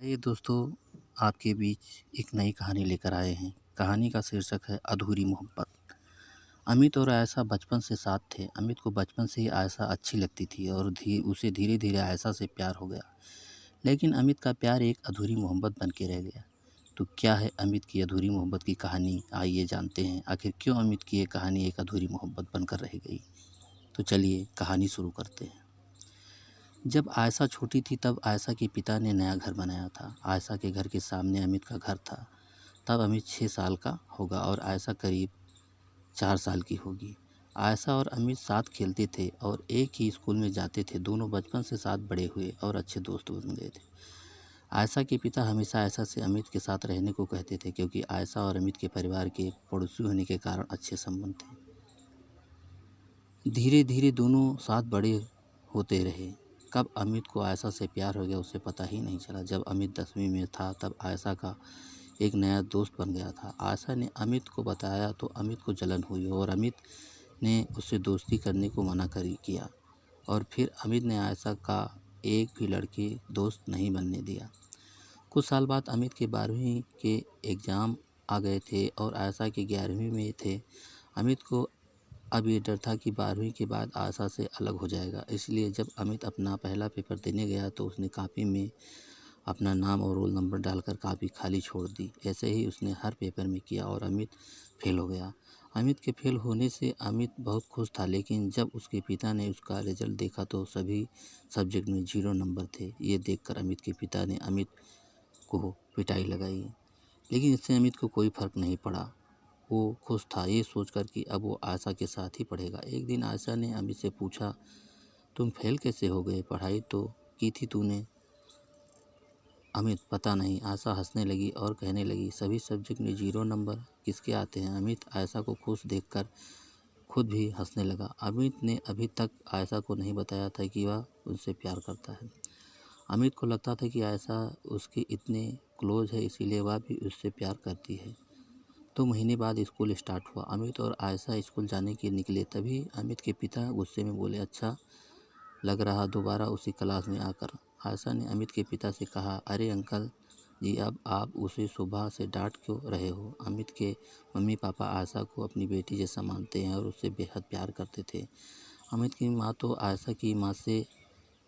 ये दोस्तों, आपके बीच एक नई कहानी लेकर आए हैं। कहानी का शीर्षक है अधूरी मोहब्बत। अमित और आयशा बचपन से साथ थे। अमित को बचपन से ही आयशा अच्छी लगती थी और उसे धीरे धीरे आयशा से प्यार हो गया। लेकिन अमित का प्यार एक अधूरी मोहब्बत बन के रह गया। तो क्या है अमित की अधूरी मोहब्बत की कहानी, आइए जानते हैं। आखिर क्यों अमित की ये कहानी एक अधूरी मोहब्बत बनकर रह गई। तो चलिए कहानी शुरू करते हैं। जब आयशा छोटी थी तब आयशा के पिता ने नया घर बनाया था। आयशा के घर के सामने अमित का घर था। तब अमित 6 साल का होगा और आयशा करीब 4 साल की होगी। आयशा और अमित साथ खेलते थे और एक ही स्कूल में जाते थे। दोनों बचपन से साथ बड़े हुए और अच्छे दोस्त बन गए थे। आयशा के पिता हमेशा आयशा से अमित के साथ रहने को कहते थे, क्योंकि आयशा और अमित के परिवार के पड़ोसी होने के कारण अच्छे संबंध थे। धीरे धीरे दोनों साथ बड़े होते रहे। कब अमित को आयशा से प्यार हो गया उसे पता ही नहीं चला। जब अमित 10वीं में था तब आयशा का एक नया दोस्त बन गया था। आयशा ने अमित को बताया तो अमित को जलन हुई और अमित ने उससे दोस्ती करने को मना कर किया। और फिर अमित ने आयशा का एक भी लड़की दोस्त नहीं बनने दिया। कुछ साल बाद अमित के 12वीं के एग्ज़ाम आ गए थे और आयशा के 11वीं में थे। अमित को अब ये डर था कि 12वीं के बाद आशा से अलग हो जाएगा। इसलिए जब अमित अपना पहला पेपर देने गया तो उसने कापी में अपना नाम और रोल नंबर डालकर कापी खाली छोड़ दी। ऐसे ही उसने हर पेपर में किया और अमित फेल हो गया। अमित के फेल होने से अमित बहुत खुश था, लेकिन जब उसके पिता ने उसका रिजल्ट देखा तो सभी सब्जेक्ट में 0 नंबर थे। ये देखकर अमित के पिता ने अमित को पिटाई लगाई, लेकिन इससे अमित को कोई फर्क नहीं पड़ा। वो खुश था ये सोचकर कि अब वो आयशा के साथ ही पढ़ेगा। एक दिन आयशा ने अमित से पूछा, तुम फेल कैसे हो गए? पढ़ाई तो की थी तूने। अमित, पता नहीं। आयशा हंसने लगी और कहने लगी, सभी सब्जेक्ट में 0 नंबर किसके आते हैं? अमित आयशा को खुश देखकर खुद भी हंसने लगा। अमित ने अभी तक आयशा को नहीं बताया था कि वह उनसे प्यार करता है। अमित को लगता था कि आयशा उसके इतने क्लोज है, इसीलिए वह भी उससे प्यार करती है। 2 महीने बाद स्कूल स्टार्ट हुआ। अमित और आयशा स्कूल जाने के निकले, तभी अमित के पिता गुस्से में बोले, अच्छा लग रहा दोबारा उसी क्लास में आकर। आयशा ने अमित के पिता से कहा, अरे अंकल जी, अब आप उसे सुबह से डांट क्यों रहे हो? अमित के मम्मी पापा आयशा को अपनी बेटी जैसा मानते हैं और उससे बेहद प्यार करते थे। अमित की माँ तो आयशा की माँ से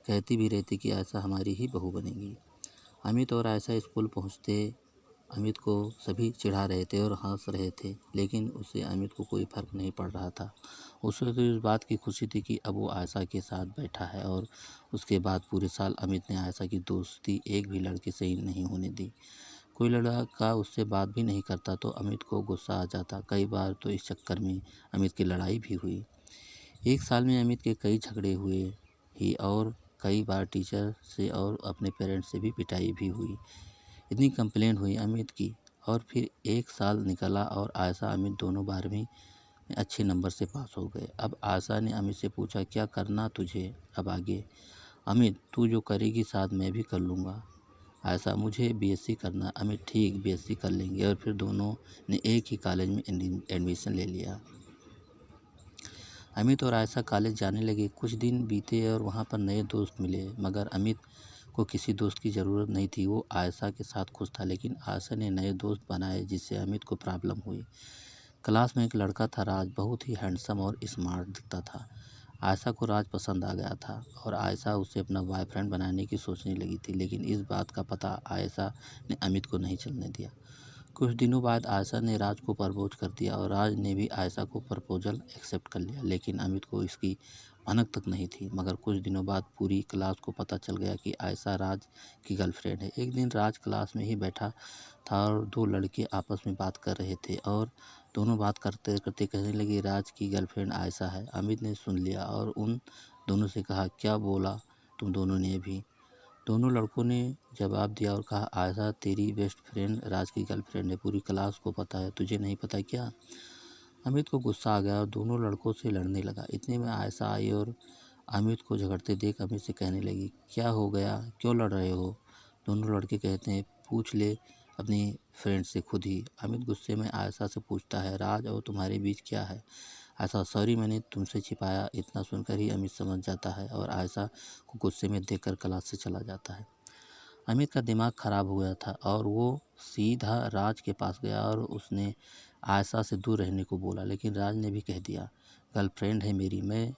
कहती भी रहती कि आयशा हमारी ही बहू बनेगी। अमित और आयशा स्कूल पहुँचते अमित को सभी चिढ़ा रहे थे और हंस रहे थे, लेकिन उससे अमित को कोई फर्क नहीं पड़ रहा था। उसे तो इस बात की खुशी थी कि अब वो आयशा के साथ बैठा है। और उसके बाद पूरे साल अमित ने आयशा की दोस्ती एक भी लड़के से ही नहीं होने दी। कोई लड़का उससे बात भी नहीं करता तो अमित को गुस्सा आ जाता। कई बार तो इस चक्कर में अमित की लड़ाई भी हुई। एक साल में अमित के कई झगड़े हुए ही और कई बार टीचर से और अपने पेरेंट्स से भी पिटाई भी हुई। इतनी कंप्लेंट हुई अमित की। और फिर एक साल निकला और आयशा अमित दोनों 12वीं में अच्छे नंबर से पास हो गए। अब आयशा ने अमित से पूछा, क्या करना तुझे अब आगे? अमित, तू जो करेगी साथ मैं भी कर लूँगा। आयशा, मुझे बीएससी करना। अमित, ठीक, बीएससी कर लेंगे। और फिर दोनों ने एक ही कॉलेज में एडमिशन ले लिया। अमित और आयशा कॉलेज जाने लगे। कुछ दिन बीते और वहाँ पर नए दोस्त मिले, मगर अमित को किसी दोस्त की ज़रूरत नहीं थी। वो आयशा के साथ खुश था, लेकिन आयशा ने नए दोस्त बनाए जिससे अमित को प्रॉब्लम हुई। क्लास में एक लड़का था राज, बहुत ही हैंडसम और स्मार्ट दिखता था। आयशा को राज पसंद आ गया था और आयशा उसे अपना बॉयफ्रेंड बनाने की सोचने लगी थी, लेकिन इस बात का पता आयशा ने अमित को नहीं चलने दिया। कुछ दिनों बाद आयशा ने राज को प्रपोज कर दिया और राज ने भी आयशा को प्रपोजल एक्सेप्ट कर लिया, लेकिन अमित को इसकी भनक तक नहीं थी। मगर कुछ दिनों बाद पूरी क्लास को पता चल गया कि आयशा राज की गर्लफ्रेंड है। एक दिन राज क्लास में ही बैठा था और 2 लड़के आपस में बात कर रहे थे और दोनों बात करते करते कहने लगे, राज की गर्लफ्रेंड आयशा है। अमित ने सुन लिया और उन दोनों से कहा, क्या बोला तुम दोनों ने अभी? दोनों लड़कों ने जवाब दिया और कहा, आयशा तेरी बेस्ट फ्रेंड राज की गर्लफ्रेंड है, पूरी क्लास को पता है, तुझे नहीं पता क्या? अमित को गुस्सा आ गया और दोनों लड़कों से लड़ने लगा। इतने में आयशा आई और अमित को झगड़ते देख अमित से कहने लगी, क्या हो गया, क्यों लड़ रहे हो? दोनों लड़के कहते हैं, पूछ ले अपनी फ्रेंड से खुद ही। अमित गुस्से में आयशा से पूछता है, राज और तुम्हारे बीच क्या है? आयशा, सॉरी मैंने तुमसे छिपाया। इतना सुनकर ही अमित समझ जाता है और आयशा को गुस्से में देखकर क्लास से चला जाता है। अमित का दिमाग ख़राब हो गया था और वो सीधा राज के पास गया और उसने आयशा से दूर रहने को बोला, लेकिन राज ने भी कह दिया, गर्लफ्रेंड है मेरी, मैं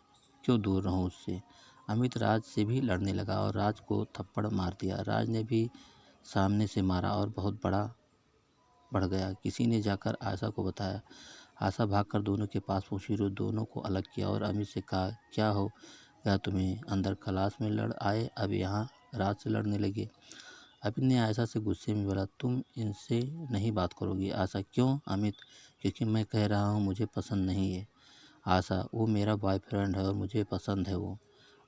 क्यों दूर रहूं उससे। अमित राज से भी लड़ने लगा और राज को थप्पड़ मार दिया। राज ने भी सामने से मारा और बहुत बड़ा बढ़ गया। किसी ने जाकर आयशा को बताया। आशा भागकर दोनों के पास पहुंची और दोनों को अलग किया और अमित से कहा, क्या हो गया तुम्हें, अंदर क्लास में लड़ आए, अब यहाँ राज से लड़ने लगे। अमित ने आयशा से गुस्से में बोला, तुम इनसे नहीं बात करोगी। आशा, क्यों अमित? क्योंकि मैं कह रहा हूँ मुझे पसंद नहीं है। आशा, वो मेरा बॉयफ्रेंड है और मुझे पसंद है वो।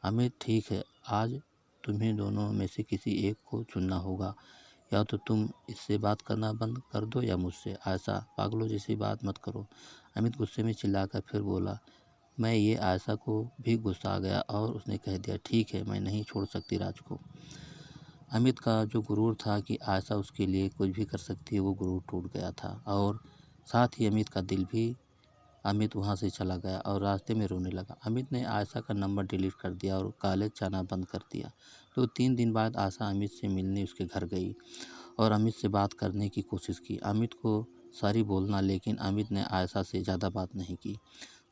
अमित, ठीक है, आज तुम्हें दोनों में से किसी एक को चुनना होगा, या तो तुम इससे बात करना बंद कर दो या मुझसे। आयशा, पागलों जैसी बात मत करो। अमित गुस्से में चिल्लाकर फिर बोला, मैं ये आयशा को भी गुस्सा आ गया और उसने कह दिया, ठीक है, मैं नहीं छोड़ सकती राज को। अमित का जो गुरूर था कि आयशा उसके लिए कुछ भी कर सकती है, वो गुरूर टूट गया था और साथ ही अमित का दिल भी। अमित वहाँ से चला गया और रास्ते में रोने लगा। अमित ने आयशा का नंबर डिलीट कर दिया और कॉलेज जाना बंद कर दिया। तो 3 दिन बाद आशा अमित से मिलने उसके घर गई और अमित से बात करने की कोशिश की। अमित को सॉरी बोलना, लेकिन अमित ने आयशा से ज़्यादा बात नहीं की।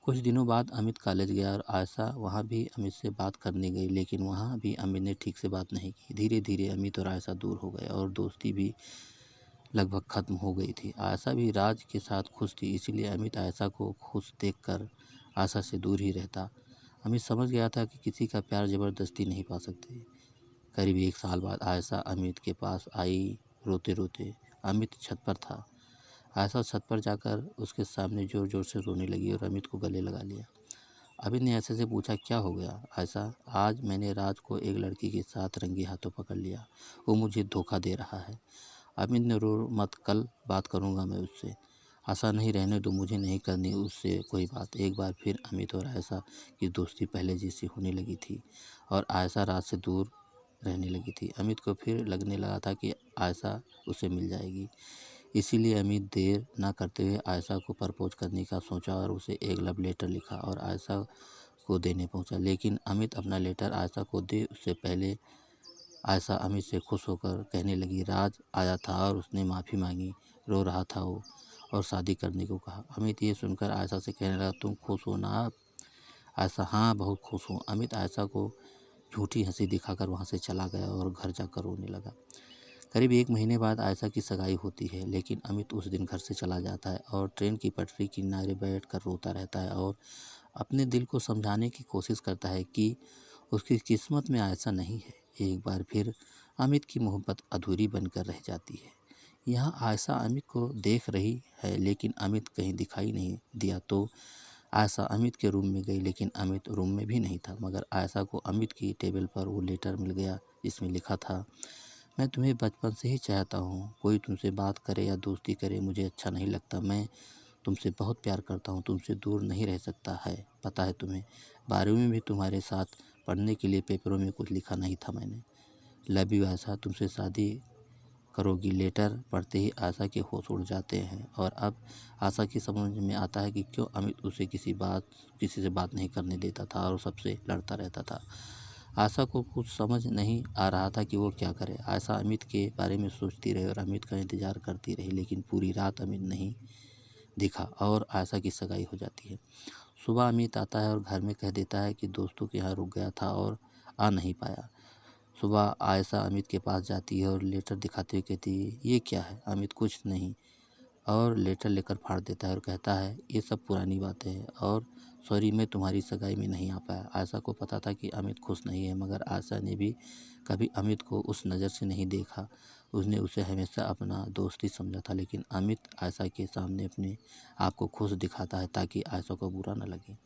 कुछ दिनों बाद अमित कॉलेज गया और आयशा वहाँ भी अमित से बात करने गई, लेकिन वहाँ भी अमित ने ठीक से बात नहीं की। धीरे धीरे अमित और आयशा दूर हो गए और दोस्ती भी लगभग ख़त्म हो गई थी। आयशा भी राज के साथ खुश थी, इसलिए अमित आयशा को खुश देखकर आयशा से दूर ही रहता। अमित समझ गया था कि किसी का प्यार ज़बरदस्ती नहीं पा सकते। करीब 1 साल बाद आयशा अमित के पास आई रोते रोते। अमित छत पर था। आयशा छत पर जाकर उसके सामने ज़ोर ज़ोर से रोने लगी और अमित को गले लगा लिया। अमित ने आयशा से पूछा, क्या हो गया आयशा? आज मैंने राज को एक लड़की के साथ रंगे हाथों पकड़ लिया, वो मुझे धोखा दे रहा है। अमित ने, रो मत, कल बात करूंगा मैं उससे। आशा, नहीं, रहने दो, मुझे नहीं करनी उससे कोई बात। एक बार फिर अमित और आयशा की दोस्ती पहले जैसी होने लगी थी और आयशा राज से दूर रहने लगी थी। अमित को फिर लगने लगा था कि आयशा उसे मिल जाएगी, इसीलिए अमित देर न करते हुए आयशा को प्रपोज करने का सोचा और उसे एक लव लेटर लिखा और आयशा को देने पहुंचा। लेकिन अमित अपना लेटर आयशा को दे उससे पहले आयशा अमित से खुश होकर कहने लगी, राज आया था और उसने माफ़ी मांगी, रो रहा था वो और शादी करने को कहा। अमित ये सुनकर आयशा से कहने लगा, तुम खुश हो ना? आयशा, हाँ, बहुत खुश हूँ। अमित आयशा को झूठी हंसी दिखाकर वहाँ से चला गया और घर जाकर रोने लगा। करीब 1 महीने बाद आयशा की सगाई होती है, लेकिन अमित उस दिन घर से चला जाता है और ट्रेन की पटरी किनारे बैठ कर रोता रहता है और अपने दिल को समझाने की कोशिश करता है कि उसकी किस्मत में आयशा नहीं है। एक बार फिर अमित की मोहब्बत अधूरी बनकर रह जाती है। यहाँ आयशा अमित को देख रही है, लेकिन अमित कहीं दिखाई नहीं दिया। तो आयशा अमित के रूम में गई, लेकिन अमित रूम में भी नहीं था। मगर आयशा को अमित की टेबल पर वो लेटर मिल गया जिसमें लिखा था, मैं तुम्हें बचपन से ही चाहता हूँ। कोई तुमसे बात करे या दोस्ती करे मुझे अच्छा नहीं लगता। मैं तुमसे बहुत प्यार करता हूँ, तुमसे दूर नहीं रह सकता है। पता है तुम्हें, 12वीं में भी तुम्हारे साथ पढ़ने के लिए पेपरों में कुछ लिखा नहीं था मैंने। लव यू आशा, तुमसे शादी करोगी। लेटर पढ़ते ही आशा के होश उड़ जाते हैं और अब आशा की समझ में आता है कि क्यों अमित उसे किसी से बात नहीं करने देता था और सबसे लड़ता रहता था। आशा को कुछ समझ नहीं आ रहा था कि वो क्या करे। आशा अमित के बारे में सोचती रही और अमित का इंतज़ार करती रही, लेकिन पूरी रात अमित नहीं दिखा और आशा की सगाई हो जाती है। सुबह अमित आता है और घर में कह देता है कि दोस्तों के यहाँ रुक गया था और आ नहीं पाया। सुबह आयशा अमित के पास जाती है और लेटर दिखाते हुए कहती है, ये क्या है? अमित, कुछ नहीं, और लेटर लेकर फाड़ देता है और कहता है, ये सब पुरानी बातें हैं और सॉरी, मैं तुम्हारी सगाई में नहीं आ पाया। आयशा को पता था कि अमित खुश नहीं है, मगर आयशा ने भी कभी अमित को उस नज़र से नहीं देखा। उसने उसे हमेशा अपना दोस्त ही समझा था, लेकिन अमित आयशा के सामने अपने आप को खुश दिखाता है ताकि आयशा को बुरा न लगे।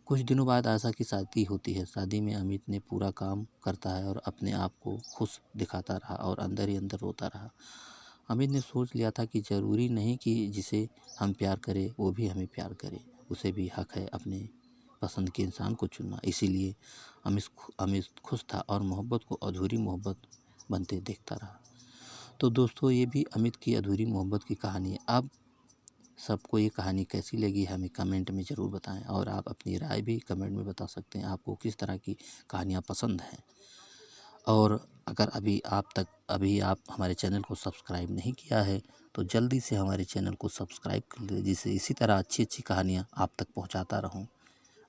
कुछ दिनों बाद आयशा की शादी होती है। शादी में अमित ने पूरा काम करता है और अपने आप को खुश दिखाता रहा और अंदर ही अंदर रोता रहा। अमित ने सोच लिया था कि ज़रूरी नहीं कि जिसे हम प्यार करें वो भी हमें प्यार करे, उसे भी हक है अपने पसंद के इंसान को चुनना। इसीलिए अमित खुश था और मोहब्बत को अधूरी मोहब्बत बनते देखता रहा। तो दोस्तों, ये भी अमित की अधूरी मोहब्बत की कहानी है। अब सबको ये कहानी कैसी लगी हमें कमेंट में ज़रूर बताएं और आप अपनी राय भी कमेंट में बता सकते हैं। आपको किस तरह की कहानियाँ पसंद हैं और अगर अभी आप हमारे चैनल को सब्सक्राइब नहीं किया है तो जल्दी से हमारे चैनल को सब्सक्राइब कर लीजिए, जिससे इसी तरह अच्छी कहानियाँ आप तक पहुँचाता रहूँ।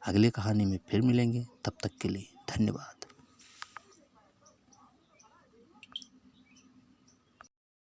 अगली कहानी में फिर मिलेंगे, तब तक के लिए धन्यवाद।